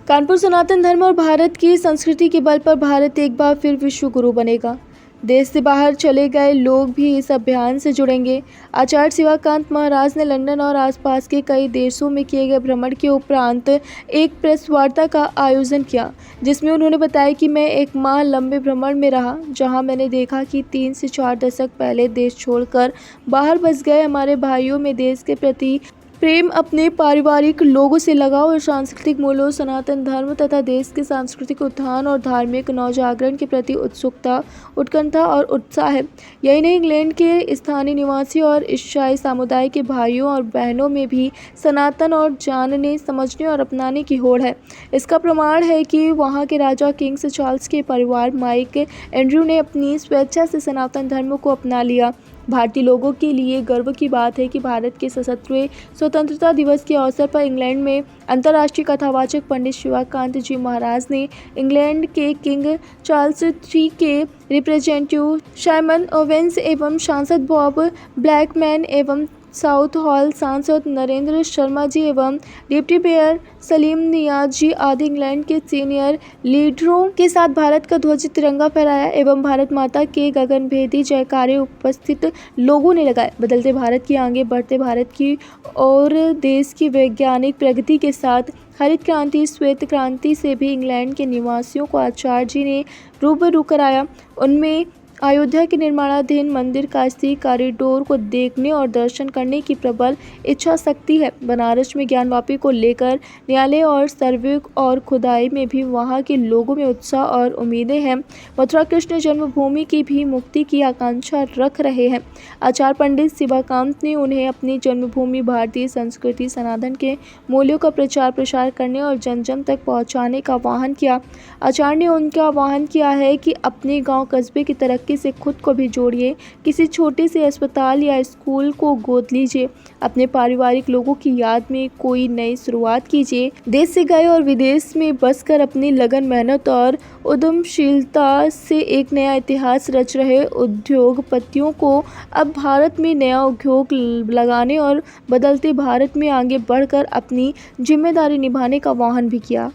कानपुर सनातन धर्म और भारत की संस्कृति के बल पर भारत एक बार फिर विश्व गुरु बनेगा। देश से बाहर चले गए लोग भी इस अभियान से जुड़ेंगे। आचार्य शिवाकांत महाराज ने लंदन और आसपास के कई देशों में किए गए भ्रमण के उपरांत एक प्रेस वार्ता का आयोजन किया, जिसमें उन्होंने बताया कि मैं एक माह लंबे भ्रमण में रहा, जहां मैंने देखा कि 3 से 4 दशक पहले देश छोड़कर बाहर बस गए हमारे भाइयों में देश के प्रति प्रेम, अपने पारिवारिक लोगों से लगाव और सांस्कृतिक मूल्यों, सनातन धर्म तथा देश के सांस्कृतिक उत्थान और धार्मिक नवजागरण के प्रति उत्सुकता, उत्कंठा और उत्साह है। यही नहीं, इंग्लैंड के स्थानीय निवासी और ईसाई समुदाय के भाइयों और बहनों में भी सनातन और जानने, समझने और अपनाने की होड़ है। इसका प्रमाण है कि वहाँ के राजा किंग चार्ल्स के परिवार माइक एंड्रयू ने अपनी स्वेच्छा से सनातन धर्म को अपना लिया। भारतीय लोगों के लिए गर्व की बात है कि भारत के 77वें स्वतंत्रता दिवस के अवसर पर इंग्लैंड में अंतर्राष्ट्रीय कथावाचक पंडित शिवाकांत जी महाराज ने इंग्लैंड के किंग चार्ल्स III के रिप्रेजेंटेटिव साइमन ओवेंस एवं सांसद बॉब ब्लैकमैन एवं साउथ हॉल सांसद नरेंद्र शर्मा जी एवं डिप्टी मेयर सलीम नियाज जी आदि इंग्लैंड के सीनियर लीडरों के साथ भारत का ध्वज तिरंगा फहराया एवं भारत माता के गगनभेदी जयकारे उपस्थित लोगों ने लगाए। बदलते भारत की, आगे बढ़ते भारत की और देश की वैज्ञानिक प्रगति के साथ हरित क्रांति, श्वेत क्रांति से भी इंग्लैंड के निवासियों को आचार्य जी ने रूबरू कराया। उनमें अयोध्या के निर्माणाधीन मंदिर काशी कॉरिडोर को देखने और दर्शन करने की प्रबल इच्छा शक्ति है। बनारस में ज्ञानवापी को लेकर न्यायालय और सर्वे और खुदाई में भी वहां के लोगों में उत्साह और उम्मीदें हैं। मथुरा कृष्ण जन्मभूमि की भी मुक्ति की आकांक्षा रख रहे हैं। आचार्य पंडित शिवाकांत ने उन्हें अपनी जन्मभूमि भारतीय संस्कृति, सनातन के मूल्यों का प्रचार प्रसार करने और जन जन तक पहुँचाने का आह्वान किया। आचार्य ने उनका आह्वान किया है कि अपने गाँव कस्बे की तरक्की से खुद को भी जोड़िए, किसी छोटे से अस्पताल या स्कूल को गोद लीजिए, अपने पारिवारिक लोगों की याद में कोई नई शुरुआत कीजिए। देश से गए और विदेश में बसकर अपनी लगन, मेहनत और उद्यमशीलता से एक नया इतिहास रच रहे उद्योगपतियों को अब भारत में नया उद्योग लगाने और बदलते भारत में आगे बढ़कर अपनी जिम्मेदारी निभाने का आह्वान भी किया।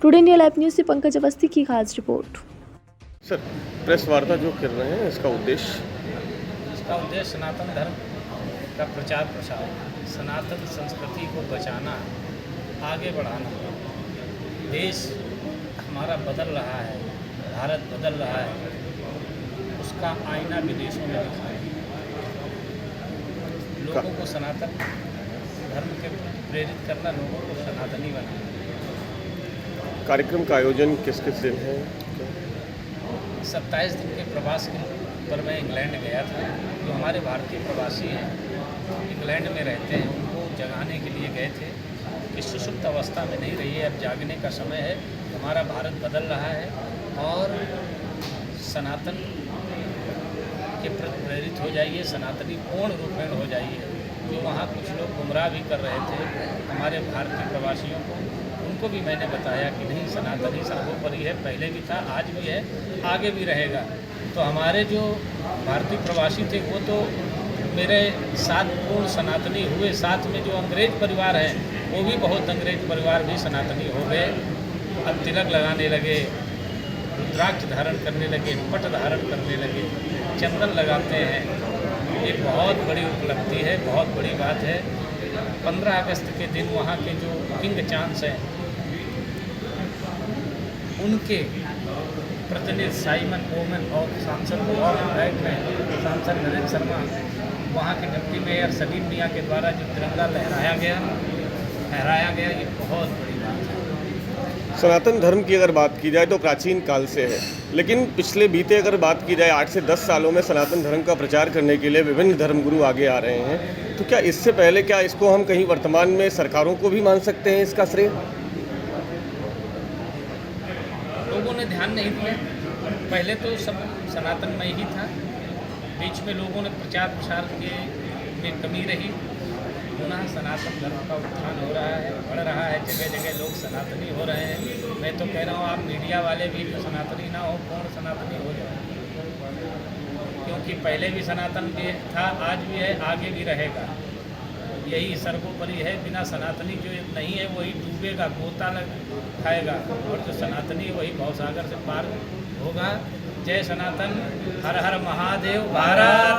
टुडे इंडिया लाइव न्यूज़ से पंकज अवस्थी की खास रिपोर्ट। सर, प्रेस वार्ता जो कर रहे हैं, इसका उद्देश्य सनातन धर्म का प्रचार प्रसार, सनातन संस्कृति को बचाना, आगे बढ़ाना। देश हमारा बदल रहा है, भारत बदल रहा है, उसका आईना विदेशों में दिखाएं, लोगों को सनातन धर्म के प्रेरित करना, लोगों को सनातनी बनाना। कार्यक्रम का आयोजन किस दिन है? 27 दिन के प्रवास पर मैं इंग्लैंड गया था। जो हमारे भारतीय प्रवासी हैं, इंग्लैंड में रहते हैं, उनको जगाने के लिए गए थे कि सुषुप्त अवस्था में नहीं रहिए, अब जागने का समय है। हमारा भारत बदल रहा है और सनातन के प्रति प्रेरित हो जाइए, सनातनी पूर्ण रूपेण हो जाइए। जो वहाँ कुछ लोग गुमराह भी कर रहे थे हमारे भारतीय प्रवासियों को, उनको भी मैंने बताया कि नहीं, सनातनी सर्वोपरि है, पहले भी था, आज भी है, आगे भी रहेगा। तो हमारे जो भारतीय प्रवासी थे वो तो मेरे साथ पूर्ण सनातनी हुए, साथ में जो अंग्रेज परिवार हैं वो भी बहुत अंग्रेज परिवार भी सनातनी हो गए। अब तिलक लगाने लगे, रुद्राक्ष धारण करने लगे, पट धारण करने लगे, चंदन लगाते हैं। ये बहुत बड़ी उपलब्धि है, बहुत बड़ी बात है। 15 अगस्त के दिन वहाँ के जो किंग चांस हैं, उनके प्रतिनिधि साइमन ओवेन और सांसद बॉब ब्लैकमैन, सांसद नरेंद्र शर्मा, वहाँ के डिप्टी मेयर सलीम मियाँ के द्वारा जो तिरंगा लहराया गया, ये बहुत बड़ी बात है। सनातन धर्म की अगर बात की जाए तो प्राचीन काल से है, लेकिन पिछले बीते अगर बात की जाए 8 से 10 सालों में सनातन धर्म का प्रचार करने के लिए विभिन्न धर्मगुरु आगे आ रहे हैं। तो क्या इससे पहले, क्या इसको हम कहीं वर्तमान में सरकारों को भी मान सकते हैं इसका श्रेय? लोगों ने ध्यान नहीं दिया। पहले तो सब सनातनमय ही था, बीच में लोगों ने प्रचार प्रसार के में कमी रही। पुनः सनातन धर्म का उत्थान हो रहा है, बढ़ रहा है, जगह जगह लोग सनातनी हो रहे हैं। मैं तो कह रहा हूँ, आप मीडिया वाले भी सनातनी ना हो, पूर्ण सनातनी हो जाए, क्योंकि पहले भी सनातन भी था, आज भी है, आगे भी रहेगा। यही सर्वोपरि है। बिना सनातनी जो नहीं है वही डूबेगा, गोता लग खाएगा, और जो सनातनी है वही भवसागर से पार होगा। जय सनातन, हर हर महादेव, भारत